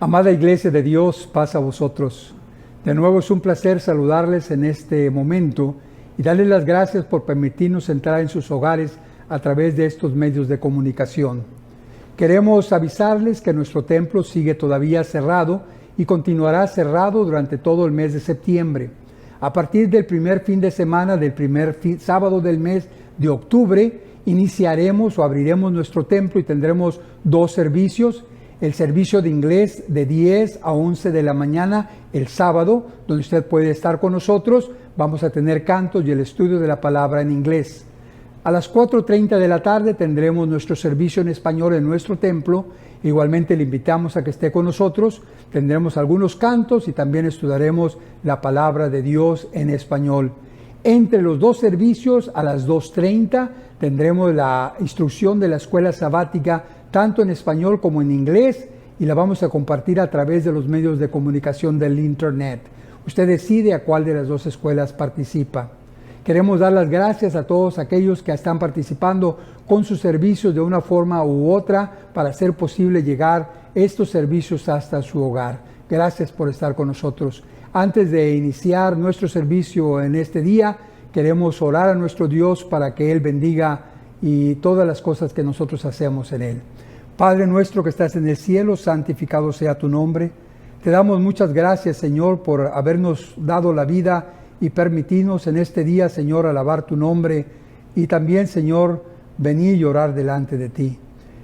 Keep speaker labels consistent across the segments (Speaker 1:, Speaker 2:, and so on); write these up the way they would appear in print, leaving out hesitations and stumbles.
Speaker 1: Amada Iglesia de Dios, paz a vosotros. De nuevo es un placer saludarles en este momento y darles las gracias por permitirnos entrar en sus hogares a través de estos medios de comunicación. Queremos avisarles que nuestro templo sigue todavía cerrado y continuará cerrado durante todo el mes de septiembre. A partir del primer fin de semana del primer sábado del mes de octubre, iniciaremos o abriremos nuestro templo y tendremos 2 servicios. El servicio de inglés de 10 a 11 de la mañana el sábado, donde usted puede estar con nosotros. Vamos a tener cantos y el estudio de la palabra en inglés. A las 4:30 de la tarde tendremos nuestro servicio en español en nuestro templo. Igualmente le invitamos a que esté con nosotros. Tendremos algunos cantos y también estudiaremos la palabra de Dios en español. Entre los 2 servicios, a las 2:30, tendremos la instrucción de la escuela sabática tanto en español como en inglés, y la vamos a compartir a través de los medios de comunicación del Internet. Usted decide a cuál de las 2 escuelas participa. Queremos dar las gracias a todos aquellos que están participando con sus servicios de una forma u otra para hacer posible llegar estos servicios hasta su hogar. Gracias por estar con nosotros. Antes de iniciar nuestro servicio en este día, queremos orar a nuestro Dios para que Él bendiga y todas las cosas que nosotros hacemos en Él. Padre nuestro que estás en el cielo, santificado sea tu nombre. Te damos muchas gracias, Señor, por habernos dado la vida y permitirnos en este día, Señor, alabar tu nombre y también, Señor, venir y orar delante de ti.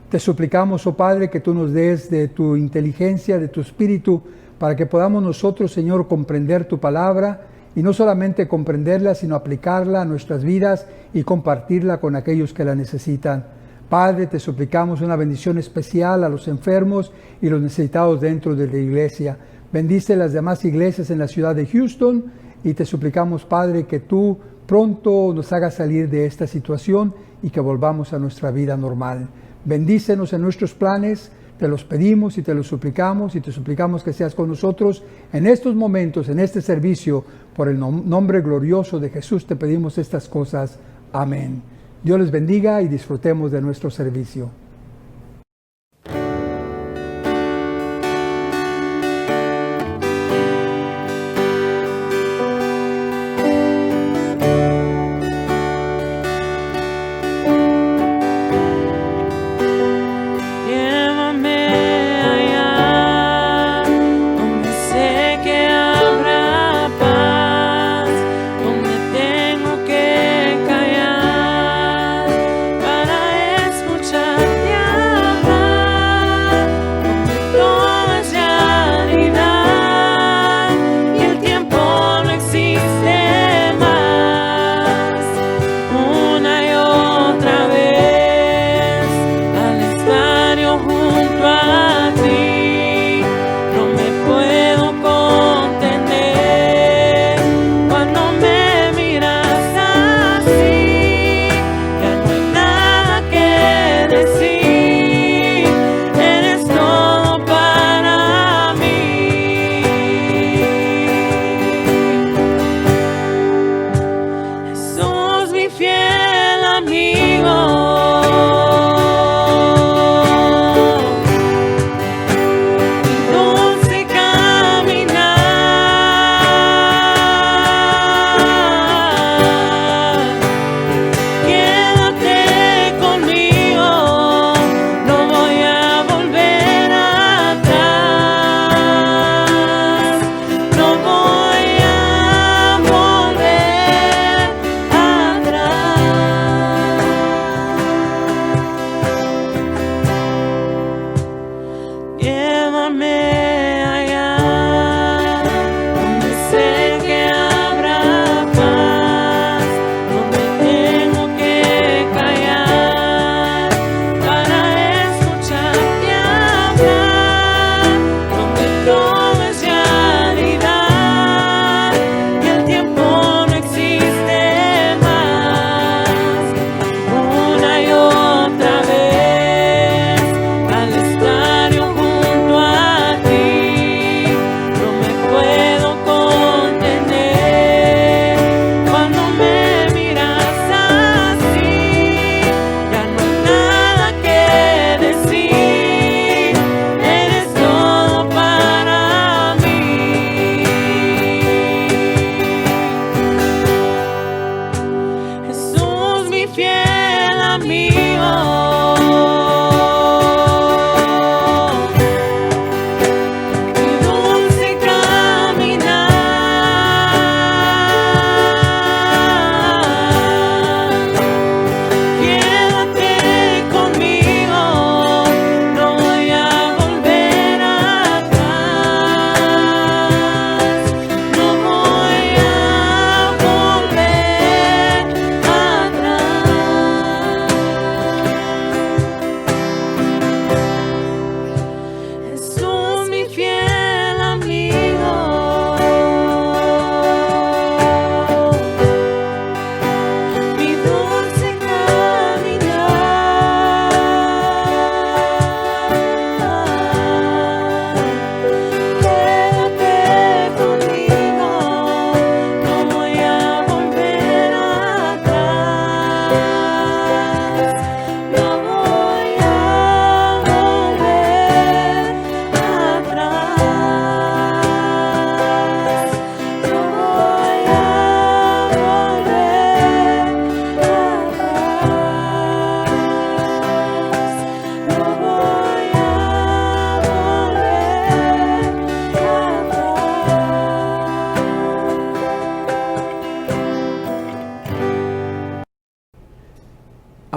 Speaker 1: Te suplicamos, oh Padre, que tú nos des de tu inteligencia, de tu espíritu, para que podamos nosotros, Señor, comprender tu palabra y no solamente comprenderla, sino aplicarla a nuestras vidas y compartirla con aquellos que la necesitan. Padre, te suplicamos una bendición especial a los enfermos y los necesitados dentro de la iglesia. Bendice las demás iglesias en la ciudad de Houston y te suplicamos, Padre, que tú pronto nos hagas salir de esta situación y que volvamos a nuestra vida normal. Bendícenos en nuestros planes, te los pedimos y te los suplicamos y te suplicamos que seas con nosotros en estos momentos, en este servicio. Por el nombre glorioso de Jesús te pedimos estas cosas. Amén. Dios les bendiga y disfrutemos de nuestro servicio.
Speaker 2: Para escuchar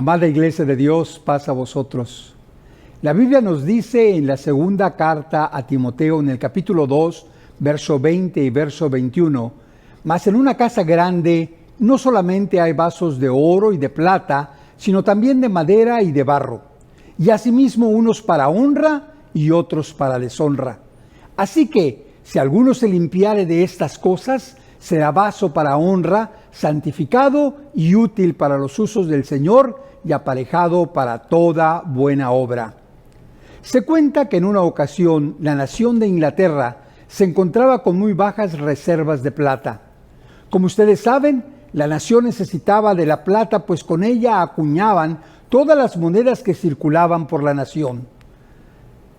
Speaker 1: Amada Iglesia de Dios, paz a vosotros. La Biblia nos dice en la segunda carta a Timoteo, en el capítulo 2, verso 20 y verso 21, mas en una casa grande no solamente hay vasos de oro y de plata, sino también de madera y de barro, y asimismo unos para honra y otros para deshonra. Así que, si alguno se limpiare de estas cosas, será vaso para honra, santificado y útil para los usos del Señor y aparejado para toda buena obra. Se cuenta que en una ocasión la nación de Inglaterra se encontraba con muy bajas reservas de plata. Como ustedes saben, la nación necesitaba de la plata, pues con ella acuñaban todas las monedas que circulaban por la nación.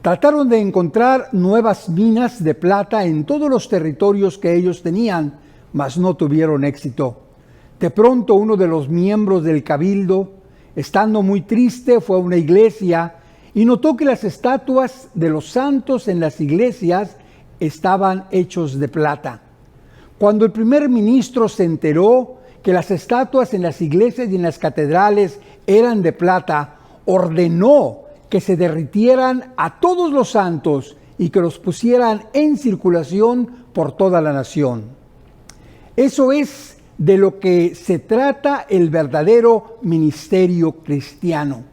Speaker 1: Trataron de encontrar nuevas minas de plata en todos los territorios que ellos tenían, mas no tuvieron éxito. De pronto uno de los miembros del cabildo, estando muy triste, fue a una iglesia y notó que las estatuas de los santos en las iglesias estaban hechos de plata. Cuando el primer ministro se enteró que las estatuas en las iglesias y en las catedrales eran de plata, ordenó que se derritieran a todos los santos y que los pusieran en circulación por toda la nación. Eso es de lo que se trata el verdadero ministerio cristiano.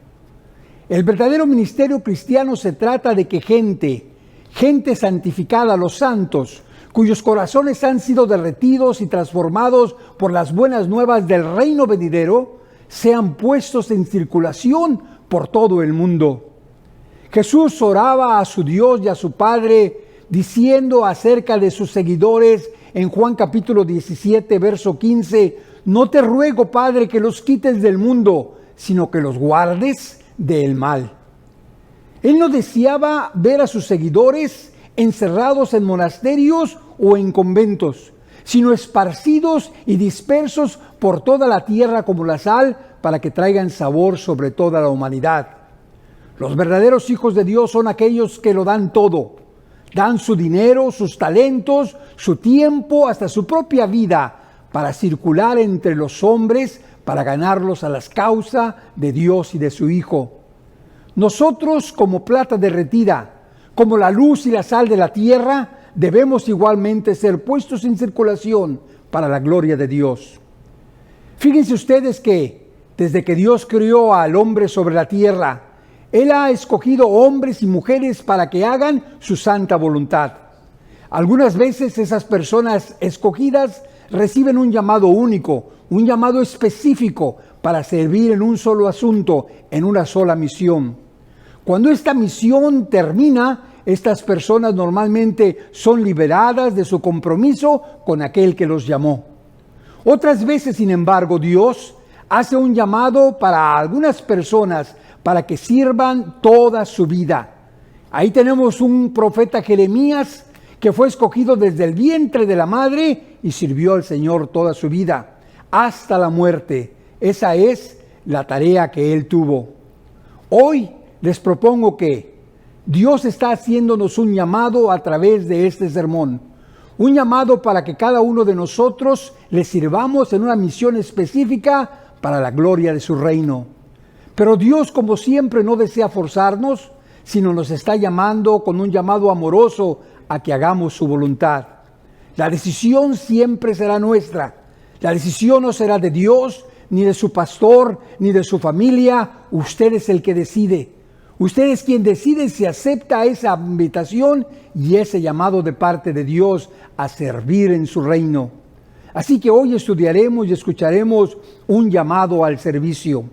Speaker 1: El verdadero ministerio cristiano se trata de que gente santificada, los santos, cuyos corazones han sido derretidos y transformados por las buenas nuevas del reino venidero, sean puestos en circulación por todo el mundo. Jesús oraba a su Dios y a su Padre diciendo acerca de sus seguidores en Juan capítulo 17, verso 15, no te ruego, Padre, que los quites del mundo, sino que los guardes del mal. Él no deseaba ver a sus seguidores encerrados en monasterios o en conventos, sino esparcidos y dispersos por toda la tierra como la sal, para que traigan sabor sobre toda la humanidad. Los verdaderos hijos de Dios son aquellos que lo dan todo. Dan su dinero, sus talentos, su tiempo, hasta su propia vida, para circular entre los hombres, para ganarlos a la causa de Dios y de su Hijo. Nosotros, como plata derretida, como la luz y la sal de la tierra, debemos igualmente ser puestos en circulación para la gloria de Dios. Fíjense ustedes que desde que Dios creó al hombre sobre la tierra, Él ha escogido hombres y mujeres para que hagan su santa voluntad. Algunas veces esas personas escogidas reciben un llamado único, un llamado específico para servir en un solo asunto, en una sola misión. Cuando esta misión termina, estas personas normalmente son liberadas de su compromiso con aquel que los llamó. Otras veces, sin embargo, Dios hace un llamado para algunas personas para que sirvan toda su vida. Ahí tenemos un profeta Jeremías que fue escogido desde el vientre de la madre y sirvió al Señor toda su vida, hasta la muerte. Esa es la tarea que él tuvo. Hoy les propongo que Dios está haciéndonos un llamado a través de este sermón. Un llamado para que cada uno de nosotros le sirvamos en una misión específica para la gloria de su reino. Pero Dios, como siempre, no desea forzarnos, sino nos está llamando con un llamado amoroso a que hagamos su voluntad. La decisión siempre será nuestra. La decisión no será de Dios, ni de su pastor, ni de su familia. Usted es el que decide. Usted es quien decide si acepta esa invitación y ese llamado de parte de Dios a servir en su reino. Así que hoy estudiaremos y escucharemos un llamado al servicio.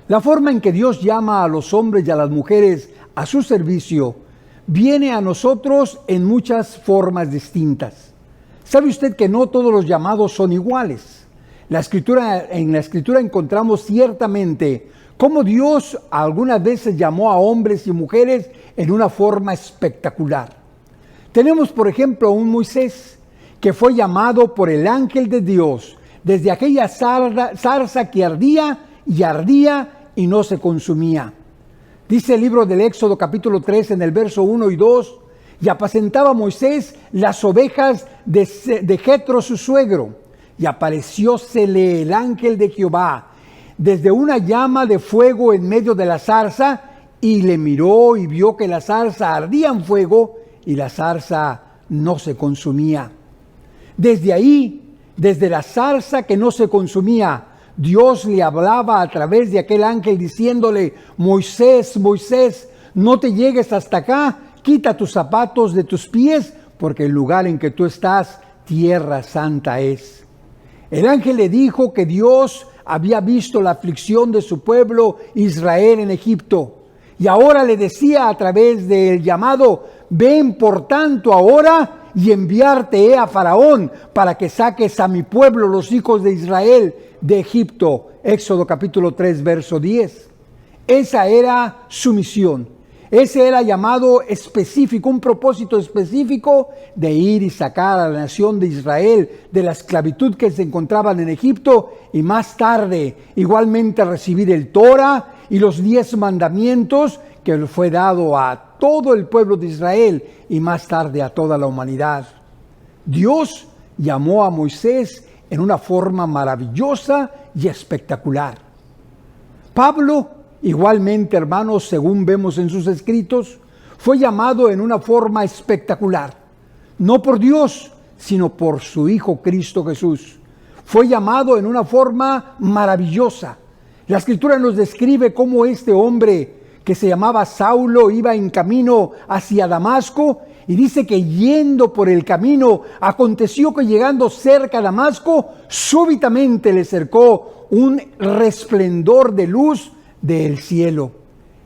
Speaker 1: La forma en que Dios llama a los hombres y a las mujeres a su servicio viene a nosotros en muchas formas distintas. ¿Sabe usted que no todos los llamados son iguales? En la Escritura encontramos ciertamente cómo Dios algunas veces llamó a hombres y mujeres en una forma espectacular. Tenemos, por ejemplo, a un Moisés que fue llamado por el ángel de Dios desde aquella zarza que ardía y no se consumía. Dice el libro del Éxodo capítulo 3 en el verso 1 y 2, y apacentaba Moisés las ovejas de Jetro su suegro, y apareciósele el ángel de Jehová desde una llama de fuego en medio de la zarza, y le miró y vio que la zarza ardía en fuego y la zarza no se consumía. Desde ahí, desde la zarza que no se consumía, Dios le hablaba a través de aquel ángel diciéndole: Moisés, Moisés, no te llegues hasta acá, quita tus zapatos de tus pies, porque el lugar en que tú estás, tierra santa es. El ángel le dijo que Dios había visto la aflicción de su pueblo Israel en Egipto, y ahora le decía a través del llamado: ven por tanto ahora y enviarte he a Faraón para que saques a mi pueblo, los hijos de Israel, de Egipto. Éxodo capítulo 3, verso 10. Esa era su misión. Ese era llamado específico, un propósito específico de ir y sacar a la nación de Israel de la esclavitud que se encontraban en Egipto, y más tarde igualmente recibir el Torah y los 10 mandamientos que le fue dado a todo el pueblo de Israel y más tarde a toda la humanidad. Dios llamó a Moisés en una forma maravillosa y espectacular. Pablo, igualmente, hermanos, según vemos en sus escritos, fue llamado en una forma espectacular, no por Dios, sino por su Hijo Cristo Jesús. Fue llamado en una forma maravillosa. La Escritura nos describe cómo este hombre que se llamaba Saulo iba en camino hacia Damasco, y dice que yendo por el camino, aconteció que llegando cerca a Damasco, súbitamente le cercó un resplendor de luz del cielo.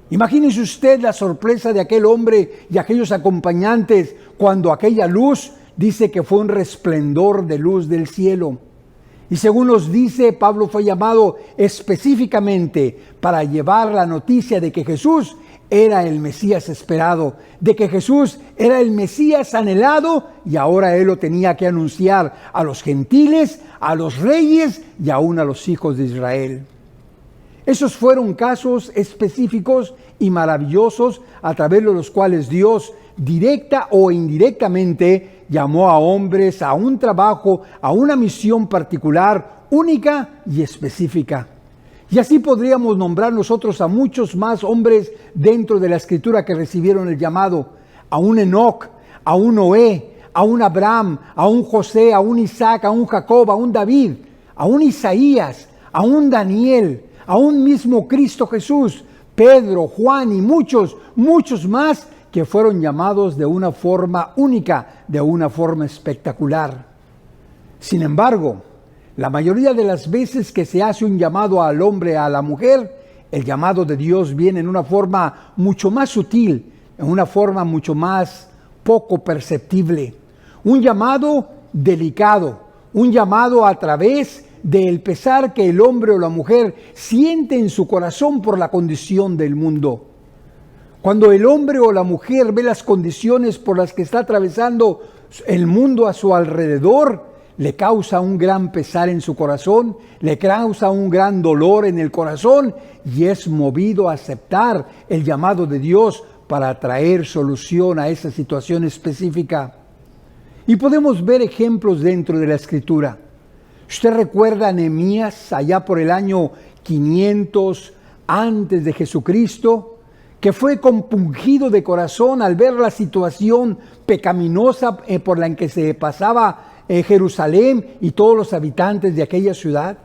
Speaker 1: Imagínese usted la sorpresa de aquel hombre y aquellos acompañantes cuando aquella luz dice que fue un resplendor de luz del cielo. Y según nos dice, Pablo fue llamado específicamente para llevar la noticia de que Jesús era el Mesías esperado, de que Jesús era el Mesías anhelado, y ahora él lo tenía que anunciar a los gentiles, a los reyes y aún a los hijos de Israel. Esos fueron casos específicos y maravillosos a través de los cuales Dios, directa o indirectamente, llamó a hombres a un trabajo, a una misión particular, única y específica. Y así podríamos nombrar nosotros a muchos más hombres dentro de la Escritura que recibieron el llamado: a un Enoc, a un Noé, a un Abraham, a un José, a un Isaac, a un Jacob, a un David, a un Isaías, a un Daniel, a un mismo Cristo Jesús, Pedro, Juan y muchos, muchos más que fueron llamados de una forma única, de una forma espectacular. Sin embargo, la mayoría de las veces que se hace un llamado al hombre, a la mujer, el llamado de Dios viene en una forma mucho más sutil, en una forma mucho más poco perceptible. Un llamado delicado, un llamado a través del pesar que el hombre o la mujer siente en su corazón por la condición del mundo. Cuando el hombre o la mujer ve las condiciones por las que está atravesando el mundo a su alrededor, le causa un gran pesar en su corazón, le causa un gran dolor en el corazón, y es movido a aceptar el llamado de Dios para traer solución a esa situación específica. Y podemos ver ejemplos dentro de la Escritura. Usted recuerda a Nehemías allá por el año 500 antes de Jesucristo, que fue compungido de corazón al ver la situación pecaminosa por la que se pasaba Jerusalén y todos los habitantes de aquella ciudad.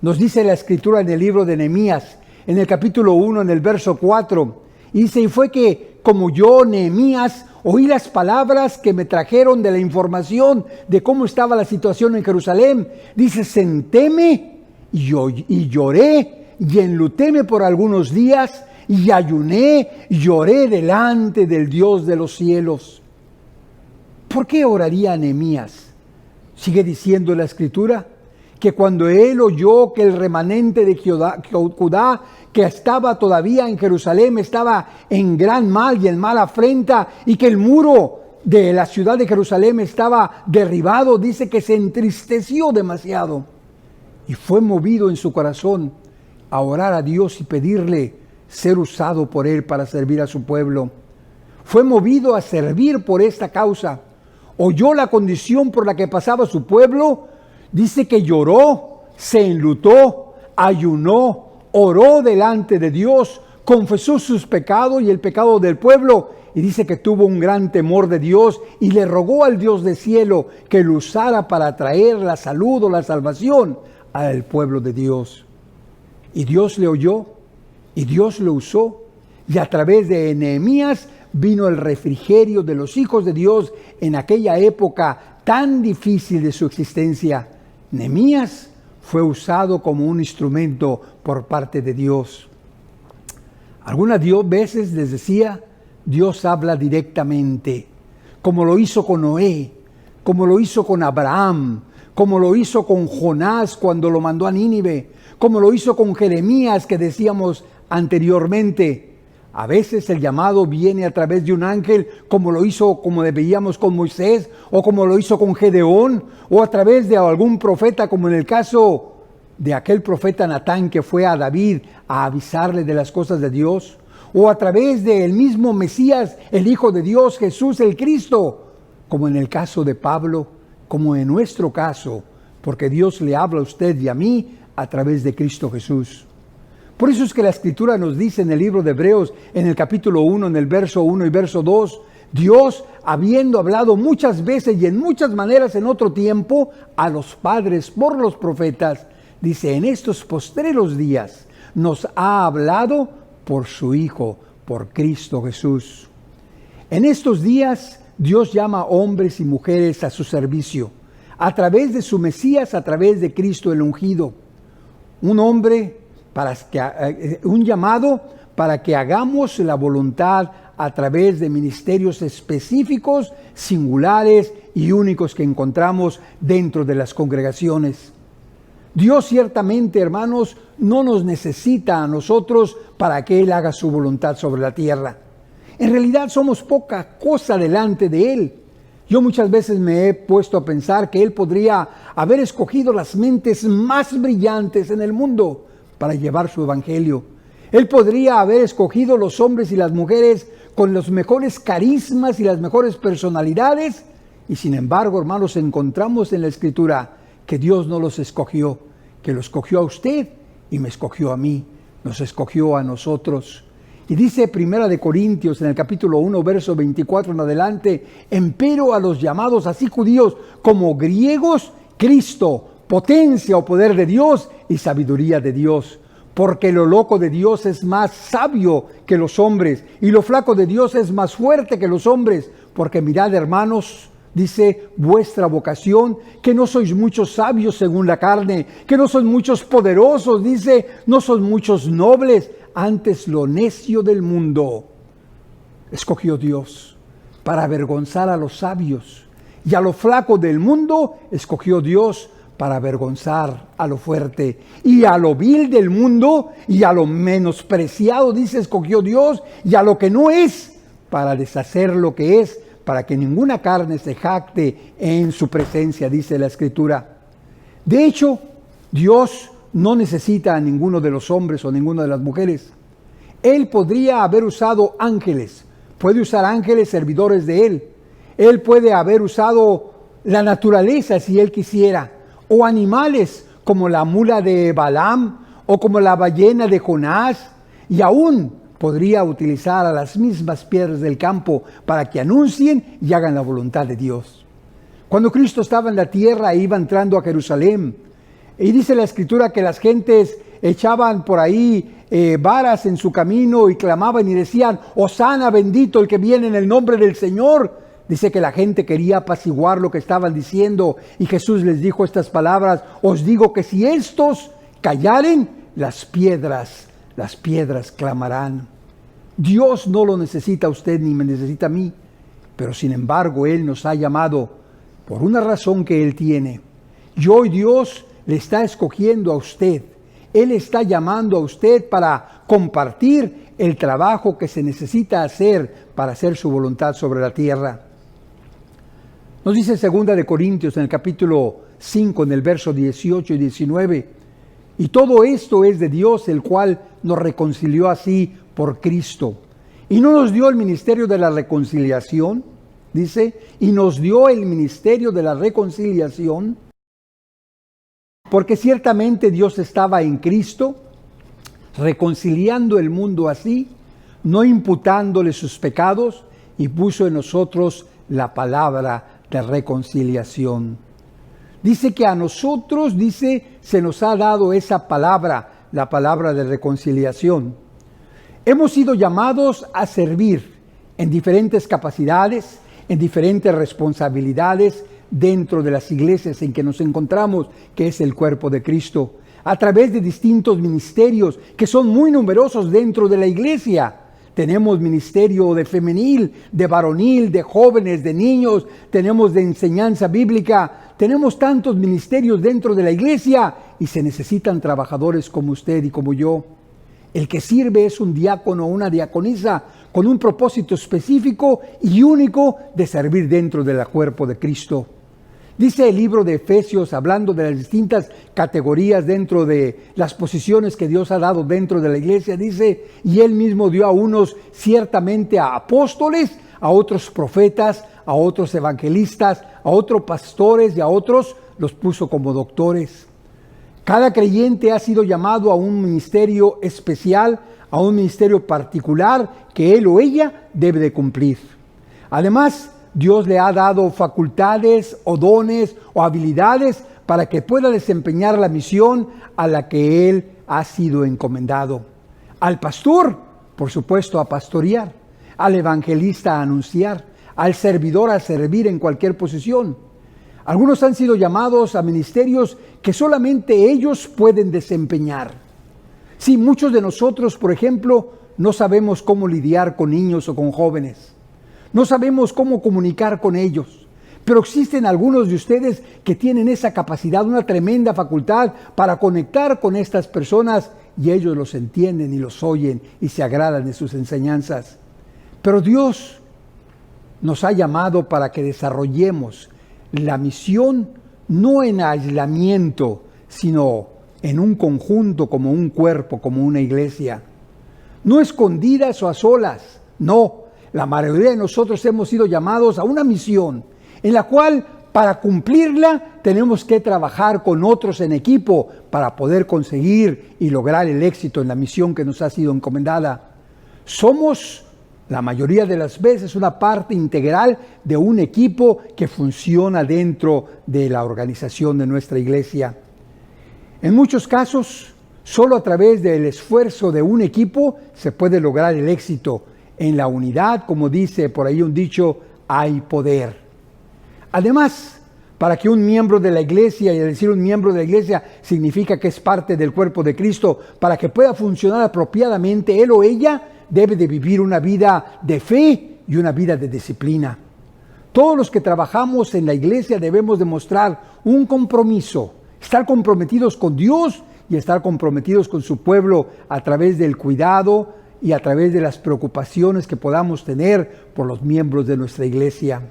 Speaker 1: Nos dice la Escritura en el libro de Nehemías, en el capítulo 1, en el verso 4, y dice: y fue que como yo, Nehemías, oí las palabras que me trajeron de la información de cómo estaba la situación en Jerusalén, dice, sentéme y lloré y enlutéme por algunos días, y ayuné y lloré delante del Dios de los cielos. ¿Por qué oraría Nehemías? Sigue diciendo la Escritura que cuando él oyó que el remanente de Judá, que estaba todavía en Jerusalén, estaba en gran mal y en mala afrenta, y que el muro de la ciudad de Jerusalén estaba derribado, dice que se entristeció demasiado y fue movido en su corazón a orar a Dios y pedirle ser usado por él para servir a su pueblo. Fue movido a servir por esta causa. Oyó la condición por la que pasaba su pueblo. Dice que lloró, se enlutó, ayunó, oró delante de Dios, confesó sus pecados y el pecado del pueblo, y dice que tuvo un gran temor de Dios y le rogó al Dios del cielo que lo usara para traer la salud o la salvación al pueblo de Dios. Y Dios le oyó y Dios lo usó, y a través de Nehemías vino el refrigerio de los hijos de Dios en aquella época tan difícil de su existencia. Nehemías fue usado como un instrumento por parte de Dios. Algunas veces les decía, Dios habla directamente, como lo hizo con Noé, como lo hizo con Abraham, como lo hizo con Jonás cuando lo mandó a Nínive, como lo hizo con Jeremías que decíamos anteriormente. A veces el llamado viene a través de un ángel, como lo hizo, como veíamos con Moisés, o como lo hizo con Gedeón, o a través de algún profeta, como en el caso de aquel profeta Natán que fue a David a avisarle de las cosas de Dios, o a través del mismo Mesías, el Hijo de Dios, Jesús el Cristo, como en el caso de Pablo, como en nuestro caso, porque Dios le habla a usted y a mí a través de Cristo Jesús. Por eso es que la Escritura nos dice en el libro de Hebreos, en el capítulo 1, en el verso 1 y verso 2, Dios, habiendo hablado muchas veces y en muchas maneras en otro tiempo a los padres por los profetas, dice, en estos postreros días nos ha hablado por su Hijo, por Cristo Jesús. En estos días Dios llama a hombres y mujeres a su servicio, a través de su Mesías, a través de Cristo el ungido. Un llamado para que hagamos la voluntad a través de ministerios específicos, singulares y únicos que encontramos dentro de las congregaciones. Dios ciertamente, hermanos, no nos necesita a nosotros para que Él haga su voluntad sobre la tierra. En realidad somos poca cosa delante de Él. Yo muchas veces me he puesto a pensar que Él podría haber escogido las mentes más brillantes en el mundo para llevar su evangelio. Él podría haber escogido los hombres y las mujeres con los mejores carismas y las mejores personalidades, y sin embargo, hermanos, encontramos en la Escritura que Dios no los escogió, que lo escogió a usted y me escogió a mí, nos escogió a nosotros. Y dice 1 Corintios en el capítulo 1, verso 24 en adelante, empero a los llamados así judíos como griegos, Cristo, potencia o poder de Dios y sabiduría de Dios. Porque lo loco de Dios es más sabio que los hombres, y lo flaco de Dios es más fuerte que los hombres. Porque mirad, hermanos, dice, vuestra vocación, que no sois muchos sabios según la carne, que no sois muchos poderosos, dice, no sois muchos nobles, antes lo necio del mundo escogió Dios para avergonzar a los sabios, y a lo flaco del mundo escogió Dios para avergonzar a lo fuerte, y a lo vil del mundo y a lo menospreciado, dice, escogió Dios, y a lo que no es, para deshacer lo que es, para que ninguna carne se jacte en su presencia, dice la Escritura. De hecho, Dios no necesita a ninguno de los hombres o ninguna de las mujeres. Él podría haber usado ángeles, puede usar ángeles servidores de Él. Él puede haber usado la naturaleza si Él quisiera, o animales como la mula de Balaam o como la ballena de Jonás, y aún podría utilizar a las mismas piedras del campo para que anuncien y hagan la voluntad de Dios. Cuando Cristo estaba en la tierra e iba entrando a Jerusalén, y dice la Escritura que las gentes echaban por ahí varas en su camino y clamaban y decían, Hosana, bendito el que viene en el nombre del Señor. Dice que la gente quería apaciguar lo que estaban diciendo, y Jesús les dijo estas palabras, os digo que si estos callaren, las piedras clamarán. Dios no lo necesita a usted ni me necesita a mí, pero sin embargo Él nos ha llamado por una razón que Él tiene. Y hoy Dios le está escogiendo a usted. Él está llamando a usted para compartir el trabajo que se necesita hacer para hacer su voluntad sobre la tierra. Nos dice 2 Corintios en el capítulo 5, en el verso 18 y 19, y todo esto es de Dios, el cual nos reconcilió así por Cristo. Y no nos dio el ministerio de la reconciliación, dice, y nos dio el ministerio de la reconciliación, Porque ciertamente Dios estaba en Cristo, reconciliando el mundo así, no imputándole sus pecados, y puso en nosotros la palabra de reconciliación. Dice que a nosotros, se nos ha dado esa palabra, la palabra de reconciliación. Hemos sido llamados a servir en diferentes capacidades, en diferentes responsabilidades dentro de las iglesias en que nos encontramos, que es el cuerpo de Cristo, a través de distintos ministerios que son muy numerosos dentro de la iglesia. Tenemos ministerio de femenil, de varonil, de jóvenes, de niños, tenemos de enseñanza bíblica, tenemos tantos ministerios dentro de la iglesia y se necesitan trabajadores como usted y como yo. El que sirve es un diácono o una diaconisa con un propósito específico y único de servir dentro del cuerpo de Cristo. Dice el libro de Efesios, hablando de las distintas categorías dentro de las posiciones que Dios ha dado dentro de la iglesia, dice, y Él mismo dio a unos ciertamente a apóstoles, a otros profetas, a otros evangelistas, a otros pastores y a otros los puso como doctores. Cada creyente ha sido llamado a un ministerio especial, a un ministerio particular que él o ella debe de cumplir. Además, Dios le ha dado facultades o dones o habilidades para que pueda desempeñar la misión a la que él ha sido encomendado. Al pastor, por supuesto, a pastorear, al evangelista a anunciar, al servidor a servir en cualquier posición. Algunos han sido llamados a ministerios que solamente ellos pueden desempeñar. Sí, muchos de nosotros, por ejemplo, no sabemos cómo lidiar con niños o con jóvenes. No sabemos cómo comunicar con ellos. Pero existen algunos de ustedes que tienen esa capacidad, una tremenda facultad para conectar con estas personas y ellos los entienden y los oyen y se agradan de sus enseñanzas. Pero Dios nos ha llamado para que desarrollemos la misión no en aislamiento, sino en un conjunto, como un cuerpo, como una iglesia. No escondidas o a solas, no. La mayoría de nosotros hemos sido llamados a una misión en la cual para cumplirla tenemos que trabajar con otros en equipo para poder conseguir y lograr el éxito en la misión que nos ha sido encomendada. Somos la mayoría de las veces una parte integral de un equipo que funciona dentro de la organización de nuestra iglesia. En muchos casos, solo a través del esfuerzo de un equipo se puede lograr el éxito. En la unidad, como dice por ahí un dicho, hay poder. Además, para que un miembro de la iglesia, y al decir un miembro de la iglesia significa que es parte del cuerpo de Cristo, para que pueda funcionar apropiadamente, él o ella debe de vivir una vida de fe y una vida de disciplina. Todos los que trabajamos en la iglesia debemos demostrar un compromiso, estar comprometidos con Dios y estar comprometidos con su pueblo a través del cuidado y a través de las preocupaciones que podamos tener por los miembros de nuestra iglesia.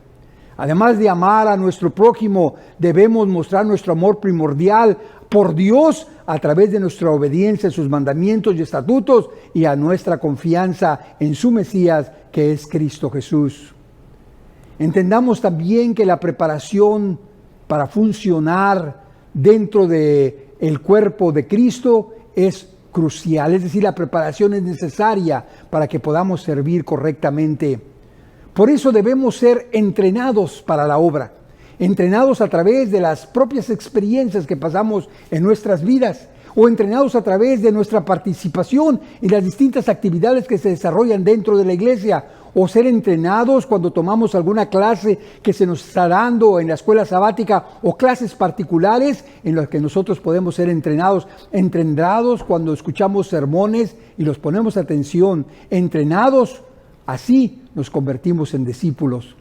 Speaker 1: Además de amar a nuestro prójimo, debemos mostrar nuestro amor primordial por Dios a través de nuestra obediencia a sus mandamientos y estatutos y a nuestra confianza en su Mesías, que es Cristo Jesús. Entendamos también que la preparación para funcionar dentro del cuerpo de Cristo es crucial, es decir, la preparación es necesaria para que podamos servir correctamente. Por eso debemos ser entrenados para la obra, entrenados a través de las propias experiencias que pasamos en nuestras vidas o entrenados a través de nuestra participación en las distintas actividades que se desarrollan dentro de la iglesia, o ser entrenados cuando tomamos alguna clase que se nos está dando en la escuela sabática o clases particulares en las que nosotros podemos ser entrenados cuando escuchamos sermones y los ponemos atención, entrenados, así nos convertimos en discípulos.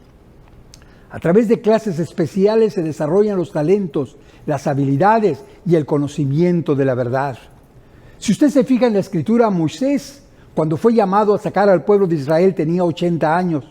Speaker 1: A través de clases especiales se desarrollan los talentos, las habilidades y el conocimiento de la verdad. Si usted se fija en la Escritura, Moisés, cuando fue llamado a sacar al pueblo de Israel, tenía 80 años.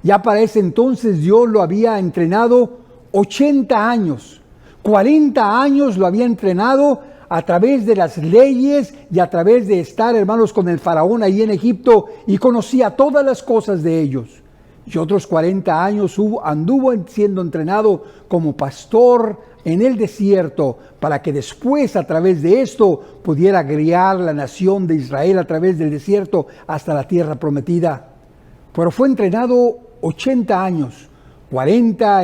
Speaker 1: Ya para ese entonces Dios lo había entrenado 80 años. 40 años lo había entrenado a través de las leyes y a través de estar, hermanos, con el faraón ahí en Egipto, y conocía todas las cosas de ellos. Y otros 40 años anduvo siendo entrenado como pastor en el desierto para que después a través de esto pudiera guiar la nación de Israel a través del desierto hasta la tierra prometida. Pero fue entrenado 80 años, 40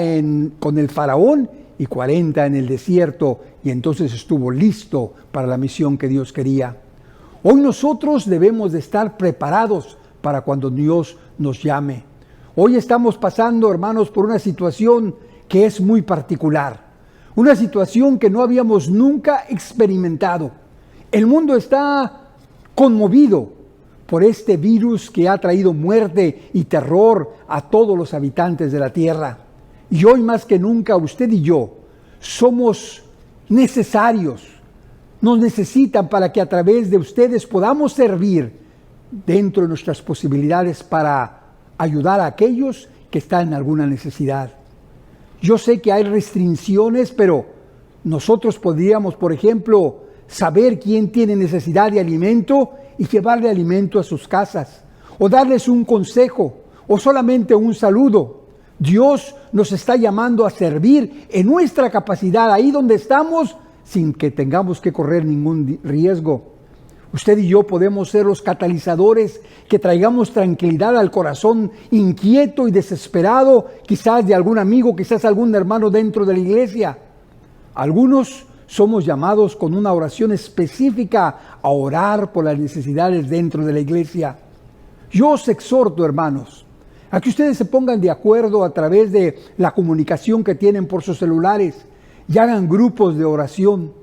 Speaker 1: con el faraón y 40 en el desierto, y entonces estuvo listo para la misión que Dios quería. Hoy nosotros debemos de estar preparados para cuando Dios nos llame. Hoy estamos pasando, hermanos, por una situación que es muy particular. Una situación que no habíamos nunca experimentado. El mundo está conmovido por este virus que ha traído muerte y terror a todos los habitantes de la tierra. Y hoy más que nunca usted y yo somos necesarios. Nos necesitan para que a través de ustedes podamos servir dentro de nuestras posibilidades para ayudar a aquellos que están en alguna necesidad. Yo sé que hay restricciones, pero nosotros podríamos, por ejemplo, saber quién tiene necesidad de alimento y llevarle alimento a sus casas, o darles un consejo, o solamente un saludo. Dios nos está llamando a servir en nuestra capacidad, ahí donde estamos, sin que tengamos que correr ningún riesgo. Usted y yo podemos ser los catalizadores que traigamos tranquilidad al corazón inquieto y desesperado, quizás de algún amigo, quizás algún hermano dentro de la iglesia. Algunos somos llamados con una oración específica a orar por las necesidades dentro de la iglesia. Yo os exhorto, hermanos, a que ustedes se pongan de acuerdo a través de la comunicación que tienen por sus celulares y hagan grupos de oración,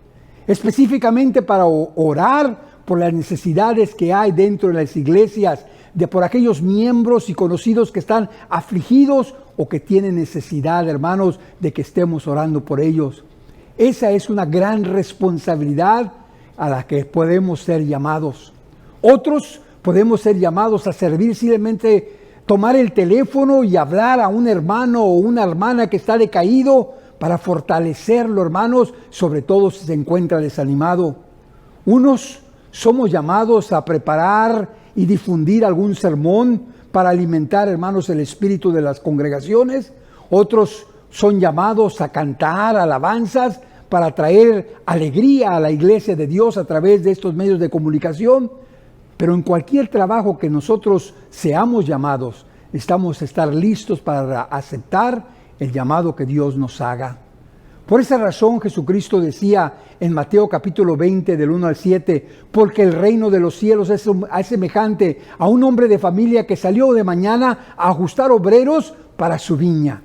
Speaker 1: específicamente para orar por las necesidades que hay dentro de las iglesias, por aquellos miembros y conocidos que están afligidos o que tienen necesidad, hermanos, de que estemos orando por ellos. Esa es una gran responsabilidad a la que podemos ser llamados. Otros podemos ser llamados a servir, simplemente tomar el teléfono y hablar a un hermano o una hermana que está decaído para fortalecerlo, hermanos, sobre todo si se encuentra desanimado. Unos somos llamados a preparar y difundir algún sermón para alimentar, hermanos, el espíritu de las congregaciones. Otros son llamados a cantar alabanzas para traer alegría a la iglesia de Dios a través de estos medios de comunicación. Pero en cualquier trabajo que nosotros seamos llamados, estamos a estar listos para aceptar el llamado que Dios nos haga. Por esa razón Jesucristo decía en Mateo capítulo 20 del 1 al 7, porque el reino de los cielos es semejante a un hombre de familia que salió de mañana a ajustar obreros para su viña.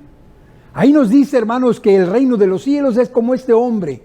Speaker 1: Ahí nos dice, hermanos, que el reino de los cielos es como este hombre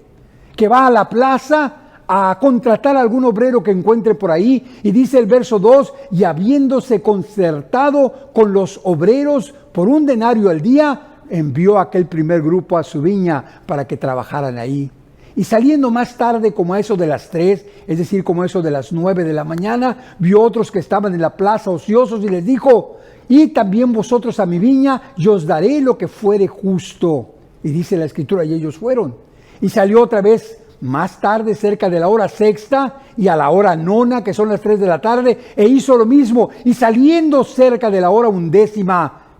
Speaker 1: que va a la plaza a contratar a algún obrero que encuentre por ahí, y dice el verso 2, y habiéndose concertado con los obreros por 1 denario al día, envió a aquel primer grupo a su viña para que trabajaran ahí. Y saliendo más tarde, como a eso de las 3, es decir, como a eso de las 9 de la mañana, vio otros que estaban en la plaza ociosos y les dijo, y también vosotros a mi viña, y os daré lo que fuere justo. Y dice la Escritura, y ellos fueron. Y salió otra vez más tarde, cerca de la hora 6 y a la hora 9, que son las 3 de la tarde, e hizo lo mismo. Y saliendo cerca de la hora 11,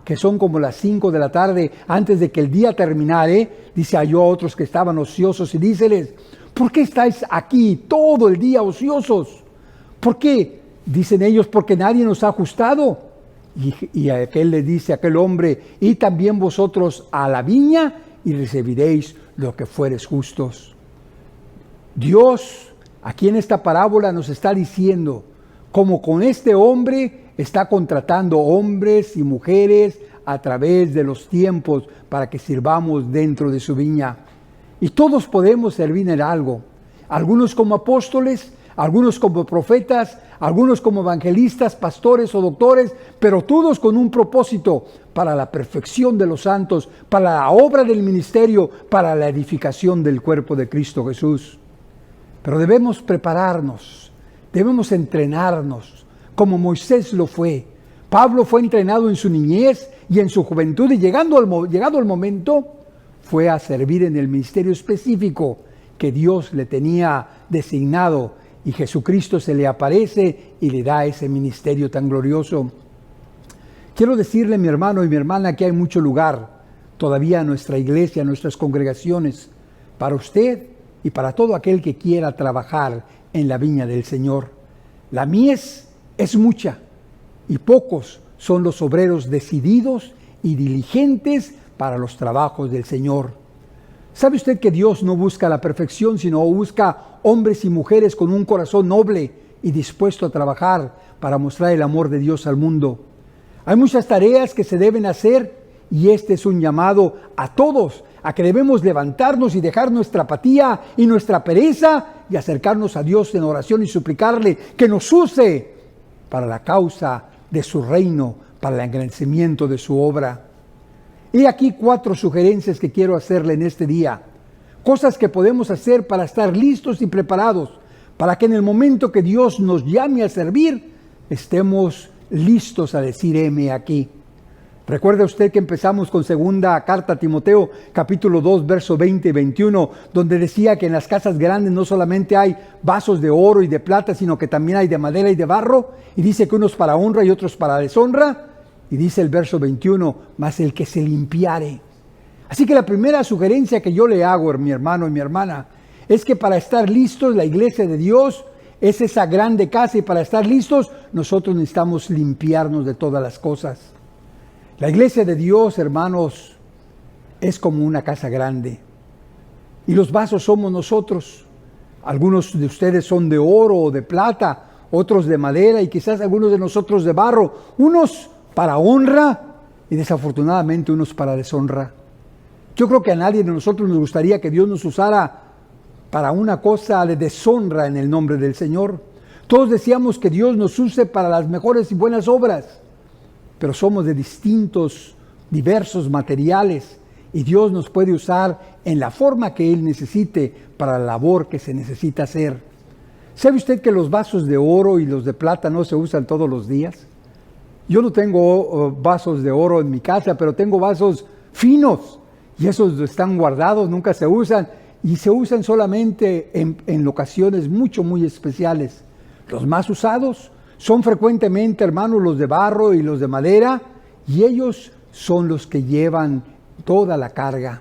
Speaker 1: que son como las 5 de la tarde, antes de que el día terminare, dice, halló a otros que estaban ociosos y díceles, ¿por qué estáis aquí todo el día ociosos? ¿Por qué? Dicen ellos, porque nadie nos ha ajustado. Y aquel le dice a aquel hombre, y también vosotros a la viña, y recibiréis lo que fueres justos. Dios, aquí en esta parábola, nos está diciendo, como con este hombre está contratando hombres y mujeres a través de los tiempos para que sirvamos dentro de su viña. Y todos podemos servir en algo. Algunos como apóstoles, algunos como profetas, algunos como evangelistas, pastores o doctores, pero todos con un propósito para la perfección de los santos, para la obra del ministerio, para la edificación del cuerpo de Cristo Jesús. Pero debemos prepararnos, debemos entrenarnos, como Moisés lo fue. Pablo fue entrenado en su niñez y en su juventud, y llegado el momento, fue a servir en el ministerio específico que Dios le tenía designado, y Jesucristo se le aparece y le da ese ministerio tan glorioso. Quiero decirle, mi hermano y mi hermana, que hay mucho lugar todavía en nuestra iglesia, en nuestras congregaciones, para usted y para todo aquel que quiera trabajar en la viña del Señor. La mies es mucha y pocos son los obreros decididos y diligentes para los trabajos del Señor. ¿Sabe usted que Dios no busca la perfección, sino busca hombres y mujeres con un corazón noble y dispuesto a trabajar para mostrar el amor de Dios al mundo? Hay muchas tareas que se deben hacer y este es un llamado a todos a que debemos levantarnos y dejar nuestra apatía y nuestra pereza y acercarnos a Dios en oración y suplicarle que nos use para la causa de su reino, para el engrandecimiento de su obra. Y aquí 4 sugerencias que quiero hacerle en este día. Cosas que podemos hacer para estar listos y preparados, para que en el momento que Dios nos llame a servir, estemos listos a decir, heme aquí. Recuerda usted que empezamos con segunda carta a Timoteo, capítulo 2, verso 20 y 21, donde decía que en las casas grandes no solamente hay vasos de oro y de plata, sino que también hay de madera y de barro, y dice que unos para honra y otros para deshonra, y dice el verso 21, mas el que se limpiare. Así que la primera sugerencia que yo le hago, mi hermano y mi hermana, es que para estar listos, la iglesia de Dios es esa grande casa, y para estar listos, nosotros necesitamos limpiarnos de todas las cosas. La iglesia de Dios, hermanos, es como una casa grande. Y los vasos somos nosotros. Algunos de ustedes son de oro o de plata, otros de madera y quizás algunos de nosotros de barro. Unos para honra y desafortunadamente unos para deshonra. Yo creo que a nadie de nosotros nos gustaría que Dios nos usara para una cosa de deshonra en el nombre del Señor. Todos deseamos que Dios nos use para las mejores y buenas obras. Pero somos de diversos materiales y Dios nos puede usar en la forma que Él necesite para la labor que se necesita hacer. ¿Sabe usted que los vasos de oro y los de plata no se usan todos los días? Yo no tengo vasos de oro en mi casa, pero tengo vasos finos y esos están guardados, nunca se usan y se usan solamente en ocasiones muy especiales. Los más usados son frecuentemente, hermanos, los de barro y los de madera, y ellos son los que llevan toda la carga.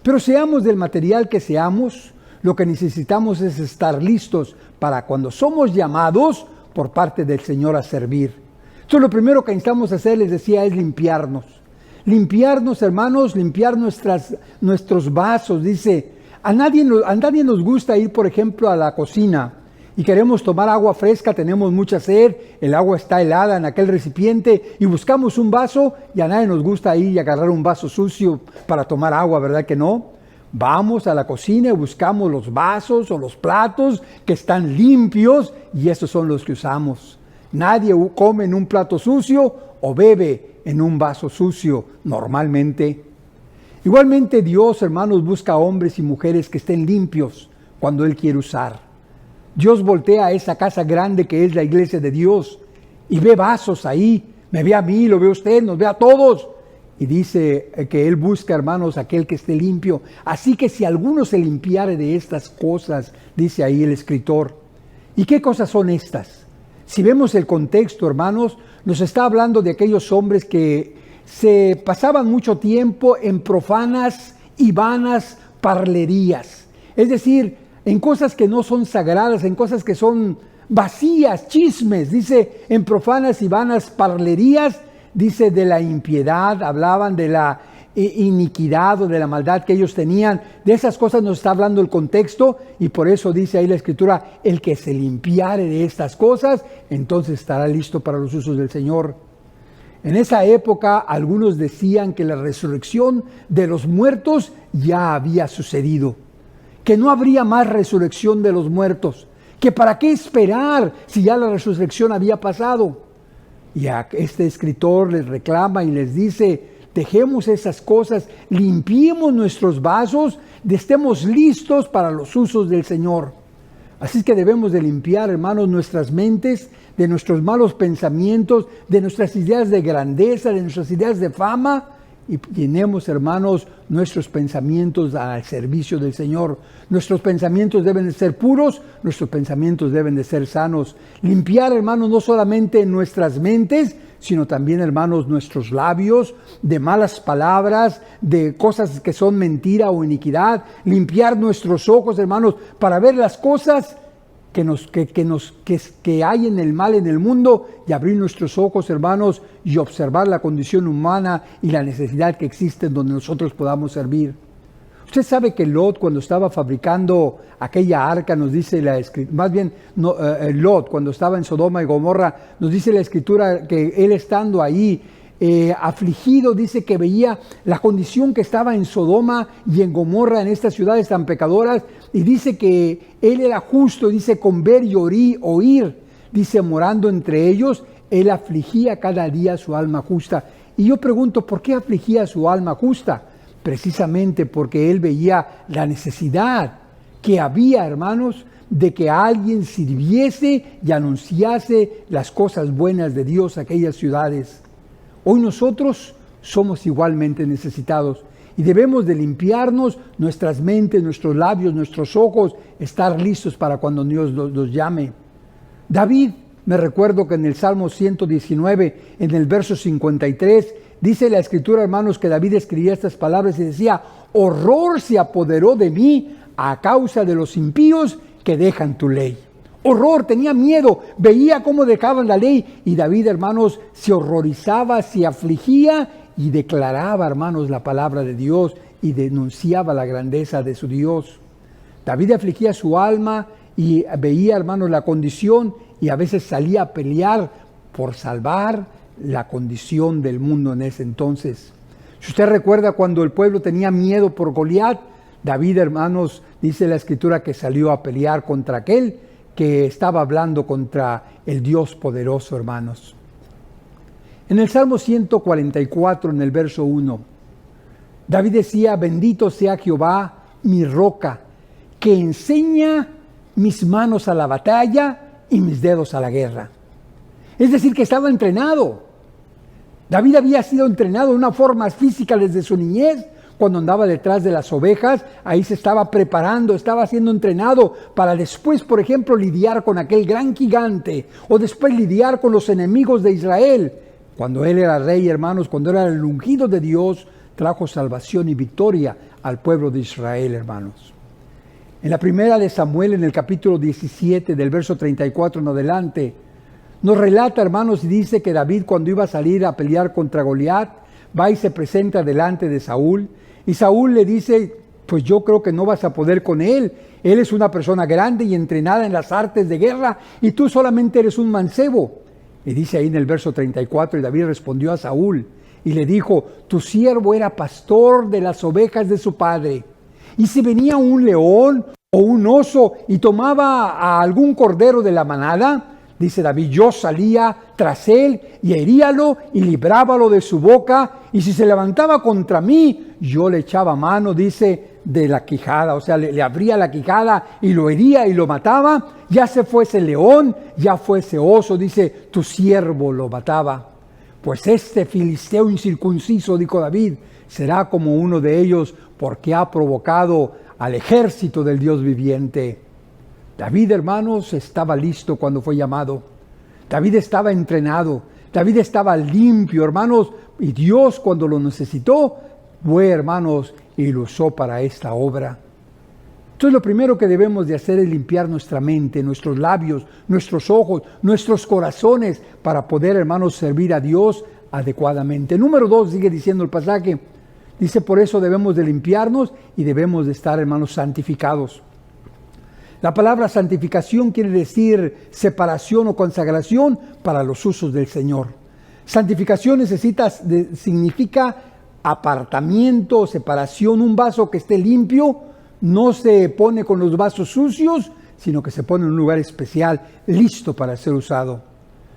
Speaker 1: Pero seamos del material que seamos, lo que necesitamos es estar listos para cuando somos llamados por parte del Señor a servir. Entonces lo primero que necesitamos hacer, les decía, es limpiarnos. Limpiarnos, hermanos, limpiar nuestros vasos. Dice, a nadie nos gusta ir, por ejemplo, a la cocina y queremos tomar agua fresca, tenemos mucha sed, el agua está helada en aquel recipiente y buscamos un vaso y a nadie nos gusta ir y agarrar un vaso sucio para tomar agua, ¿verdad que no? Vamos a la cocina y buscamos los vasos o los platos que están limpios y esos son los que usamos. Nadie come en un plato sucio o bebe en un vaso sucio normalmente. Igualmente Dios, hermanos, busca hombres y mujeres que estén limpios cuando Él quiere usar. Dios voltea a esa casa grande que es la iglesia de Dios y ve vasos ahí, me ve a mí, lo ve a usted, nos ve a todos. Y dice que Él busca, hermanos, aquel que esté limpio. Así que si alguno se limpiare de estas cosas, dice ahí el escritor. ¿Y qué cosas son estas? Si vemos el contexto, hermanos, nos está hablando de aquellos hombres que se pasaban mucho tiempo en profanas y vanas parlerías. Es decir, en cosas que no son sagradas, en cosas que son vacías, chismes. Dice, en profanas y vanas parlerías, dice de la impiedad, hablaban de la iniquidad o de la maldad que ellos tenían. De esas cosas nos está hablando el contexto y por eso dice ahí la Escritura, el que se limpiare de estas cosas, entonces estará listo para los usos del Señor. En esa época algunos decían que la resurrección de los muertos ya había sucedido, que no habría más resurrección de los muertos, que para qué esperar si ya la resurrección había pasado. Y a este escritor les reclama y les dice, dejemos esas cosas, limpiemos nuestros vasos, estemos listos para los usos del Señor. Así que debemos de limpiar, hermanos, nuestras mentes de nuestros malos pensamientos, de nuestras ideas de grandeza, de nuestras ideas de fama y llenemos, hermanos, nuestros pensamientos al servicio del Señor. Nuestros pensamientos deben de ser puros, nuestros pensamientos deben de ser sanos. Limpiar, hermanos, no solamente nuestras mentes, sino también, hermanos, nuestros labios de malas palabras, de cosas que son mentira o iniquidad. Limpiar nuestros ojos, hermanos, para ver las cosas que hay en el mal en el mundo, y abrir nuestros ojos, hermanos, y observar la condición humana y la necesidad que existe en donde nosotros podamos servir. Usted sabe que Lot, cuando estaba fabricando aquella arca, nos dice la escritura, más bien Lot, cuando estaba en Sodoma y Gomorra, nos dice la escritura que él, estando ahí afligido, dice que veía la condición que estaba en Sodoma y en Gomorra, en estas ciudades tan pecadoras, y dice que él era justo, dice, con ver y oír, dice, morando entre ellos, él afligía cada día su alma justa. Y yo pregunto, ¿por qué afligía su alma justa? Precisamente porque él veía la necesidad que había, hermanos, de que alguien sirviese y anunciase las cosas buenas de Dios a aquellas ciudades. Hoy nosotros somos igualmente necesitados y debemos de limpiarnos nuestras mentes, nuestros labios, nuestros ojos, estar listos para cuando Dios los llame. David, me recuerdo que en el Salmo 119, en el verso 53, dice la Escritura, hermanos, que David escribía estas palabras y decía: horror se apoderó de mí a causa de los impíos que dejan tu ley. Horror, tenía miedo, veía cómo dejaban la ley, y David, hermanos, se horrorizaba, se afligía y declaraba, hermanos, la palabra de Dios y denunciaba la grandeza de su Dios. David afligía su alma y veía, hermanos, la condición, y a veces salía a pelear por salvar la condición del mundo en ese entonces. Si usted recuerda cuando el pueblo tenía miedo por Goliat, David, hermanos, dice la Escritura que salió a pelear contra aquel que estaba hablando contra el Dios poderoso, hermanos. En el Salmo 144, en el verso 1, David decía: bendito sea Jehová, mi roca, que enseña mis manos a la batalla y mis dedos a la guerra. Es decir, que estaba entrenado. David había sido entrenado de una forma física desde su niñez. Cuando andaba detrás de las ovejas, ahí se estaba preparando, estaba siendo entrenado para después, por ejemplo, lidiar con aquel gran gigante, o después lidiar con los enemigos de Israel. Cuando él era rey, hermanos, cuando era el ungido de Dios, trajo salvación y victoria al pueblo de Israel, hermanos. En la primera de Samuel, en el capítulo 17, del verso 34 en adelante, nos relata, hermanos, y dice que David, cuando iba a salir a pelear contra Goliat, va y se presenta delante de Saúl, y Saúl le dice: pues yo creo que no vas a poder con él. Él es una persona grande y entrenada en las artes de guerra, y tú solamente eres un mancebo. Y dice ahí en el verso 34, y David respondió a Saúl y le dijo: tu siervo era pastor de las ovejas de su padre. Y si venía un león o un oso y tomaba a algún cordero de la manada, dice David, yo salía tras él y heríalo y librábalo de su boca, y si se levantaba contra mí, yo le echaba mano, dice, de la quijada, o sea, le abría la quijada y lo hería y lo mataba, ya se fuese león, ya fuese oso, dice, tu siervo lo mataba. Pues este filisteo incircunciso, dijo David, será como uno de ellos, porque ha provocado al ejército del Dios viviente. David, hermanos, estaba listo cuando fue llamado. David estaba entrenado. David estaba limpio, hermanos, y Dios, cuando lo necesitó, fue, hermanos, y lo usó para esta obra. Entonces, lo primero que debemos de hacer es limpiar nuestra mente, nuestros labios, nuestros ojos, nuestros corazones, para poder, hermanos, servir a Dios adecuadamente. Número 2, sigue diciendo el pasaje, dice, por eso debemos de limpiarnos y debemos de estar, hermanos, santificados. La palabra santificación quiere decir separación o consagración para los usos del Señor. Santificación significa apartamiento, separación. Un vaso que esté limpio no se pone con los vasos sucios, sino que se pone en un lugar especial, listo para ser usado.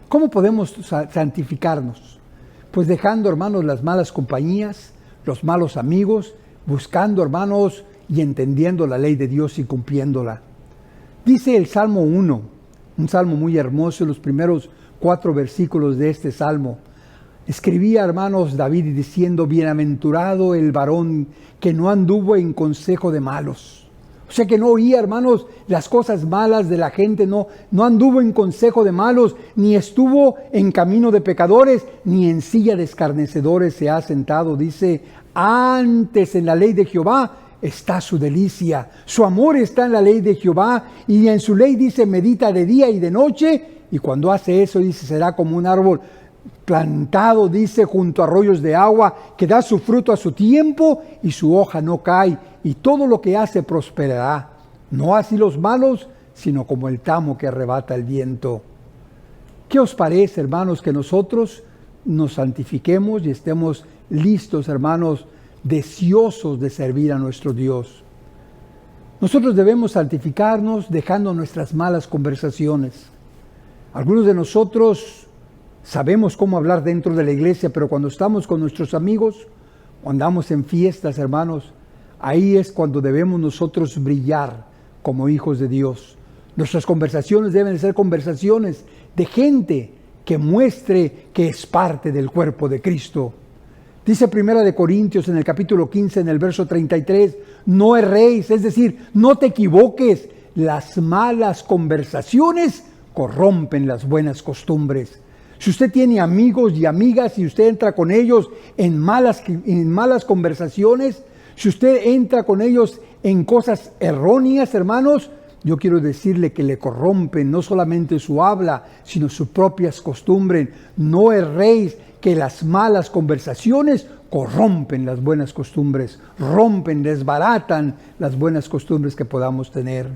Speaker 1: ¿Cómo podemos santificarnos? Pues dejando, hermanos, las malas compañías, los malos amigos, buscando, hermanos, y entendiendo la ley de Dios y cumpliéndola. Dice el Salmo 1, un salmo muy hermoso, los primeros 4 versículos de este salmo. Escribía, hermanos, David diciendo, bienaventurado el varón que no anduvo en consejo de malos. O sea, que no oía, hermanos, las cosas malas de la gente, no anduvo en consejo de malos, ni estuvo en camino de pecadores, ni en silla de escarnecedores se ha sentado. Dice, antes en la ley de Jehová está su delicia, su amor está en la ley de Jehová, y en su ley dice, medita de día y de noche, y cuando hace eso, dice, será como un árbol plantado, dice, junto a arroyos de agua, que da su fruto a su tiempo, y su hoja no cae, y todo lo que hace prosperará. No así los malos, sino como el tamo que arrebata el viento. ¿Qué os parece, hermanos, que nosotros nos santifiquemos y estemos listos, hermanos, deseosos de servir a nuestro Dios? Nosotros debemos santificarnos dejando nuestras malas conversaciones. Algunos de nosotros sabemos cómo hablar dentro de la iglesia, pero cuando estamos con nuestros amigos, cuando andamos en fiestas, hermanos, ahí es cuando debemos nosotros brillar como hijos de Dios. Nuestras conversaciones deben ser conversaciones de gente que muestre que es parte del cuerpo de Cristo. Dice 1 Corintios en el capítulo 15, en el verso 33, no erréis, es decir, no te equivoques, las malas conversaciones corrompen las buenas costumbres. Si usted tiene amigos y amigas y usted entra con ellos en malas conversaciones, si usted entra con ellos en cosas erróneas, hermanos, yo quiero decirle que le corrompen no solamente su habla, sino sus propias costumbres. No erréis, que las malas conversaciones corrompen las buenas costumbres, rompen, desbaratan las buenas costumbres que podamos tener.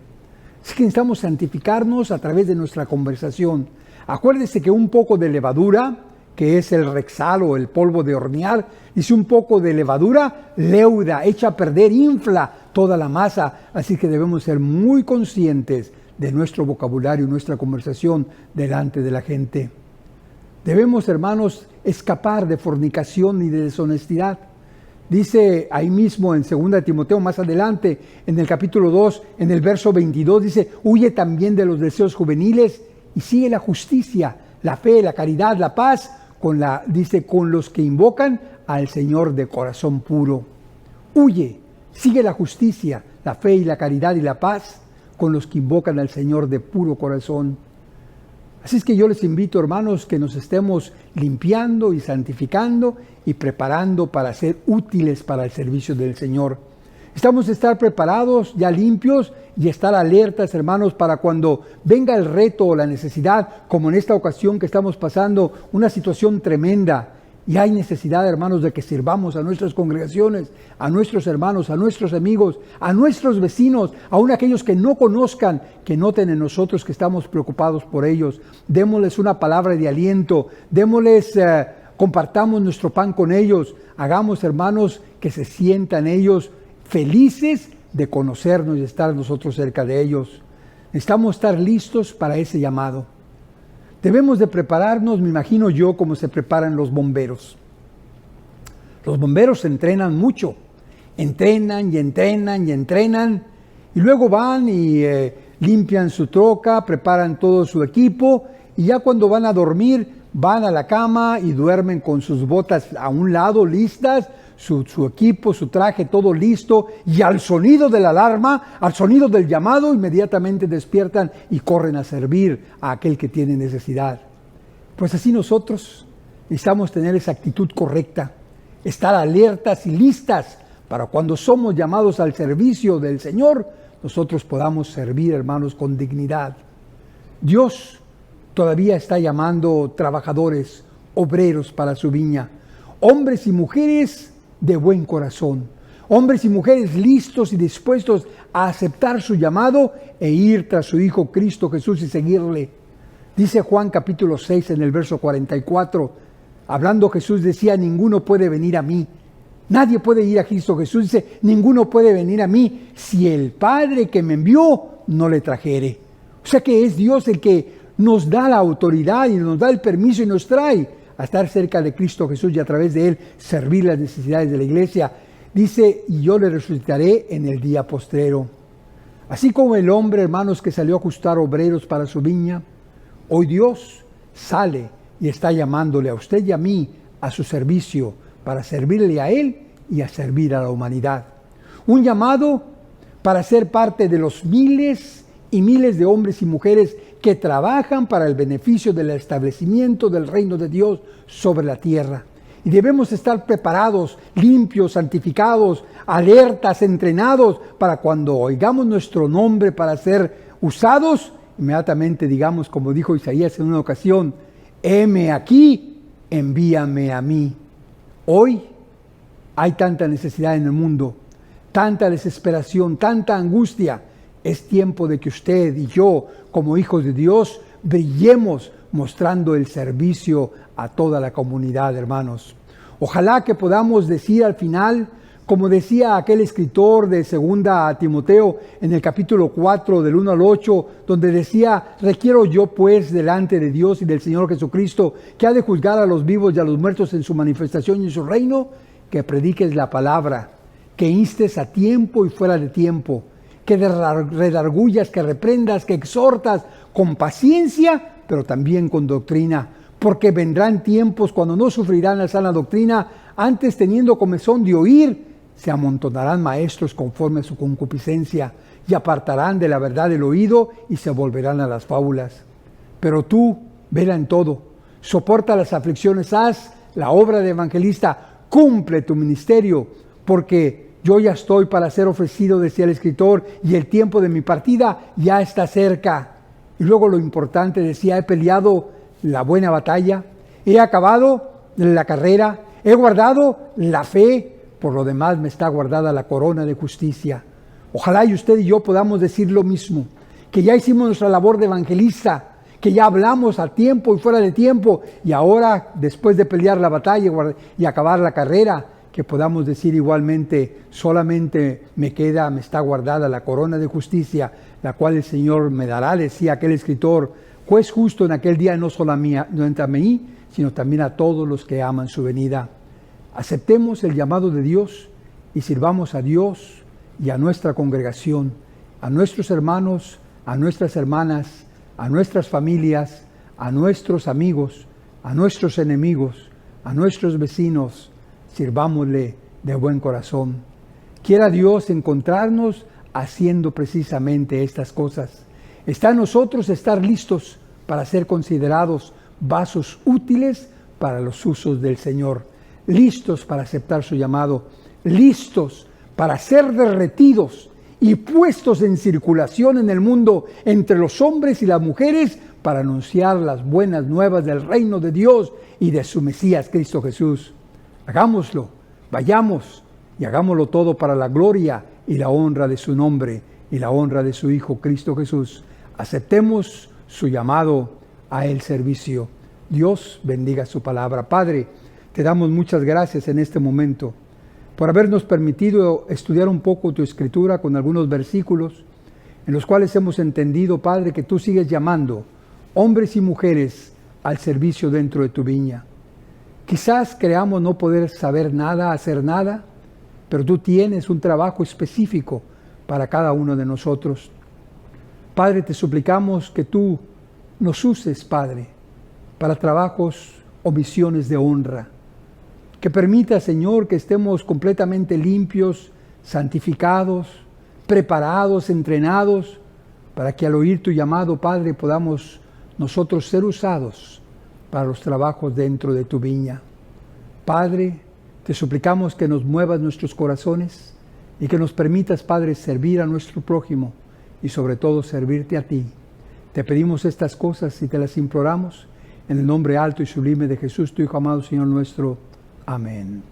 Speaker 1: Así que necesitamos santificarnos a través de nuestra conversación. Acuérdese que un poco de levadura, que es el rexal o el polvo de hornear, dice un poco de levadura, leuda, echa a perder, infla toda la masa. Así que debemos ser muy conscientes de nuestro vocabulario y nuestra conversación delante de la gente. Debemos, hermanos, escapar de fornicación y de deshonestidad. Dice ahí mismo en 2 Timoteo, más adelante, en el capítulo 2, en el verso 22, dice, huye también de los deseos juveniles y sigue la justicia, la fe, la caridad, la paz, con los que invocan al Señor de corazón puro. Huye, sigue la justicia, la fe y la caridad y la paz, con los que invocan al Señor de puro corazón. Así es que yo les invito, hermanos, que nos estemos limpiando y santificando y preparando para ser útiles para el servicio del Señor. Estamos a estar preparados, ya limpios, y estar alertas, hermanos, para cuando venga el reto o la necesidad, como en esta ocasión que estamos pasando una situación tremenda. Y hay necesidad, hermanos, de que sirvamos a nuestras congregaciones, a nuestros hermanos, a nuestros amigos, a nuestros vecinos, aun aquellos que no conozcan, que noten en nosotros que estamos preocupados por ellos. Démosles una palabra de aliento, compartamos nuestro pan con ellos, hagamos, hermanos, que se sientan ellos felices de conocernos y estar nosotros cerca de ellos. Necesitamos estar listos para ese llamado. Debemos de prepararnos, me imagino yo, como se preparan los bomberos. Los bomberos se entrenan mucho, entrenan y entrenan y entrenan, y luego van y limpian su troca, preparan todo su equipo, y ya cuando van a dormir, van a la cama y duermen con sus botas a un lado listas, su equipo, su traje, todo listo, y al sonido de la alarma, al sonido del llamado, inmediatamente despiertan y corren a servir a aquel que tiene necesidad. Pues así nosotros necesitamos tener esa actitud correcta, estar alertas y listas para cuando somos llamados al servicio del Señor, nosotros podamos servir, hermanos, con dignidad. Dios todavía está llamando trabajadores, obreros para su viña, hombres y mujeres de buen corazón, hombres y mujeres listos y dispuestos a aceptar su llamado e ir tras su Hijo Cristo Jesús y seguirle. Dice Juan capítulo 6 en el verso 44, hablando Jesús decía, ninguno puede venir a mí, nadie puede ir a Cristo Jesús, dice, ninguno puede venir a mí si el Padre que me envió no le trajere. O sea que es Dios el que nos da la autoridad y nos da el permiso y nos trae a estar cerca de Cristo Jesús y a través de Él servir las necesidades de la iglesia. Dice, y yo le resucitaré en el día postrero. Así como el hombre, hermanos, que salió a ajustar obreros para su viña, hoy Dios sale y está llamándole a usted y a mí para que a su servicio para servirle a Él y a servir a la humanidad. Un llamado para ser parte de los miles y miles de hombres y mujeres que trabajan para el beneficio del establecimiento del reino de Dios sobre la tierra. Y debemos estar preparados, limpios, santificados, alertas, entrenados, para cuando oigamos nuestro nombre para ser usados, inmediatamente digamos, como dijo Isaías en una ocasión: heme aquí, envíame a mí. Hoy hay tanta necesidad en el mundo, tanta desesperación, tanta angustia. Es tiempo de que usted y yo, como hijos de Dios, brillemos mostrando el servicio a toda la comunidad, hermanos. Ojalá que podamos decir al final, como decía aquel escritor de 2 a Timoteo en el capítulo 4 del 1 al 8, donde decía: requiero yo pues delante de Dios y del Señor Jesucristo, que ha de juzgar a los vivos y a los muertos en su manifestación y en su reino, que prediques la palabra, que instes a tiempo y fuera de tiempo, que redargullas, que reprendas, que exhortas con paciencia, pero también con doctrina, porque vendrán tiempos cuando no sufrirán la sana doctrina, antes teniendo comezón de oír, se amontonarán maestros conforme a su concupiscencia, y apartarán de la verdad el oído y se volverán a las fábulas. Pero tú, vela en todo, soporta las aflicciones, haz la obra de evangelista, cumple tu ministerio, porque yo ya estoy para ser ofrecido, decía el escritor, y el tiempo de mi partida ya está cerca. Y luego lo importante, decía: he peleado la buena batalla, he acabado la carrera, he guardado la fe, por lo demás me está guardada la corona de justicia. Ojalá y usted y yo podamos decir lo mismo, que ya hicimos nuestra labor de evangelista, que ya hablamos a tiempo y fuera de tiempo, y ahora, después de pelear la batalla y acabar la carrera, que podamos decir igualmente: solamente me está guardada la corona de justicia, la cual el Señor me dará, decía aquel escritor, juez justo en aquel día, no solamente a mí, sino también a todos los que aman su venida. Aceptemos el llamado de Dios y sirvamos a Dios y a nuestra congregación, a nuestros hermanos, a nuestras hermanas, a nuestras familias, a nuestros amigos, a nuestros enemigos, a nuestros vecinos. Sirvámosle de buen corazón. Quiera Dios encontrarnos haciendo precisamente estas cosas. Está en nosotros estar listos para ser considerados vasos útiles para los usos del Señor, listos para aceptar su llamado, listos para ser derretidos y puestos en circulación en el mundo entre los hombres y las mujeres para anunciar las buenas nuevas del reino de Dios y de su Mesías Cristo Jesús. Hagámoslo, vayamos y hagámoslo todo para la gloria y la honra de su nombre y la honra de su Hijo Cristo Jesús. Aceptemos su llamado a el servicio. Dios bendiga su palabra. Padre, te damos muchas gracias en este momento por habernos permitido estudiar un poco tu Escritura con algunos versículos en los cuales hemos entendido, Padre, que tú sigues llamando hombres y mujeres al servicio dentro de tu viña. Quizás creamos no poder saber nada, hacer nada, pero tú tienes un trabajo específico para cada uno de nosotros. Padre, te suplicamos que tú nos uses, Padre, para trabajos o misiones de honra. Que permita, Señor, que estemos completamente limpios, santificados, preparados, entrenados, para que al oír tu llamado, Padre, podamos nosotros ser usados para los trabajos dentro de tu viña. Padre, te suplicamos que nos muevas nuestros corazones y que nos permitas, Padre, servir a nuestro prójimo y sobre todo servirte a ti. Te pedimos estas cosas y te las imploramos en el nombre alto y sublime de Jesús, tu Hijo amado, Señor nuestro. Amén.